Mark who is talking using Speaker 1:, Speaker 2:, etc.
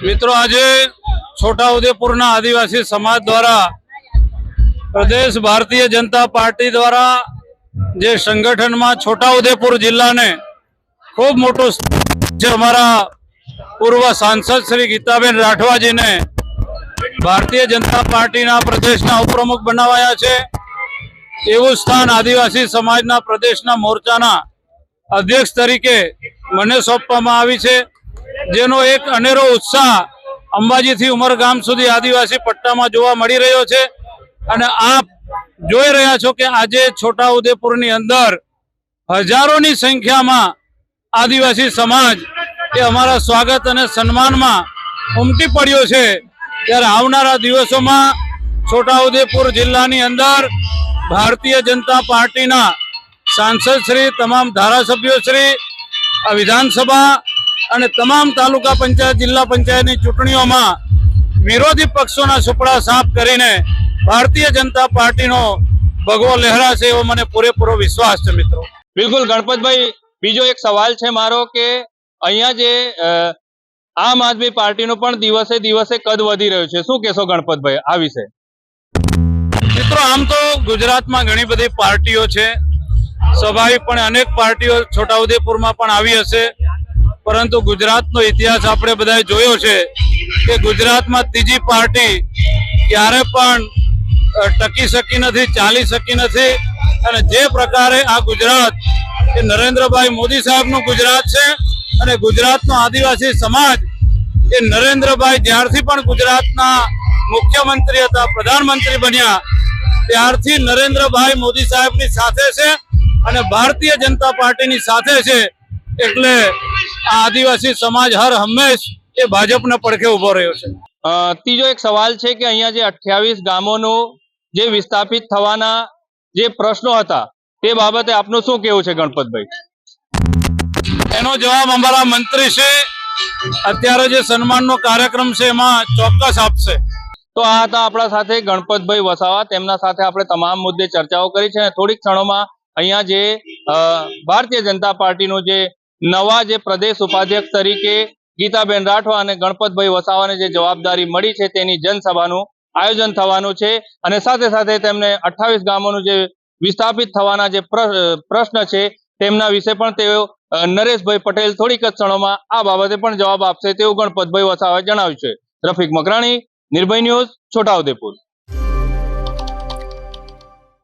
Speaker 1: मित्रों आज छोटाउदेपुर आदिवासी समाज द्वारा प्रदेश भारतीय जनता पार्टी द्वारा जे संगठन में छोटाउदेपुर जिला ने खूब मोटो हमारा पूर्व सांसद श्री गीताबेन राठवा जी ने भारतीय जनता पार्टी प्रदेश उपप्रमुख बनावाया है। एवं स्थान आदिवासी समाज प्रदेश मोर्चा अध्यक्ष तरीके मने सौंपवामां आवी छे, जेनो एक अनेरो उत्साह अंबाजी थी उमरगाम सुधी आदिवासी पट्टा में जोवा मळी रह्यो छे। अने आप जोई रह्या छो के आजे छोटाउदेपुर नी अंदर हजारों नी संख्या में आदिवासी समाज ए अमारा स्वागत अने सन्मान में उमटी पड्यो छे। त्यारे आवनारा दिवसों में छोटाउदेपुर जिल्लानी अंदर भारतीय जनता पार्टी सांसद श्री, तमाम धारासभ्यो श्री, विधानसभा अने तमाम तालुका पंचायत जिला पंचायत की चूंटणीओं में विरोधी पक्षों सुपड़ा साफ करीने भारतीय जनता पार्टी नो भगवो लहराशे एवो मने पूरेपूरो विश्वास है। मित्रों
Speaker 2: बिल्कुल गणपत भाई, बीजो एक सवाल है मारो के अहींया जे आम आदमी पार्टी नो पण दिवसे दिवसे कद वधी रह्यो छे, शुं कहेशो गणपत भाई आ विषय?
Speaker 1: मित्रों आम तो गुजरात में घणी बधी पार्टीओ छे, स्वाभाविकपणे अनेक पार्टीओ छोटाउदेपुर में पण आवी हशे, परंतु गुजरात नो इतिहास आपणे बधाए जोयो छे के गुजरात में तीजी पार्टी क्यारे पण टकी शकी नथी, चाली शकी नथी। अने जे प्रकारे आ गुजरात ए नरेन्द्रभाई मोदी साहेब नु गुजरात छे अने गुजरातनो आदिवासी समाज ए नरेन्द्रभाई ज्यारथी पण गुजरातना मुख्यमंत्री हता, प्रधानमंत्री बन्या त्यारथी नरेन्द्रभाई मोदी साहेबनी साथे छे अने भारतीय जनता पार्टीनी साथे छे। एटले आदिवासी समाज हर हमेश ए भाजपना પડખે ઉભો રહ્યો છે।
Speaker 2: तीजो एक सवाल है कि अहींया जे 28 गामोनो जे विस्थापित थवाना जे प्रश्नो हता ते बाबते आपनो शुं कहेवुं छे गणपत भाई?
Speaker 1: एनो जवाब अमारा मंत्री श्री अत्यारे जे सन्माननो कार्यक्रम छे एमां चोक्कस आपशे।
Speaker 2: तो आ हता आपणा साथे गणपत भाई वसावा, तेमना साथे आपणे तमाम मुद्दे चर्चाओ करी छे। थोड़ीक क्षणोमां अहींया जे भारतीय जनता पार्टीनो जे नवा जे प्रदेश उपाध्यक्ष तरीके गीताबेन राठवा अने गणपत भाई वसावाने जे जवाबदारी मળી છે તેની जनसभाનું आयोजन થવાનું છે અને સાથે સાથે તેમને 28 ગામોનું જે વિસ્થાપિત થવાના જે પ્રશ્ન છે તેમના વિશે પણ તેઓ નરેશભાઈ પટેલ થોડીક જ ક્ષણોમાં આ બાબતે પણ જવાબ આપશે તેવું ગણપતભાઈ વસાવાએ જણાવ્યું છે। રફીક મકરાણી, નિર્ભય ન્યૂઝ, છોટાઉદેપુર।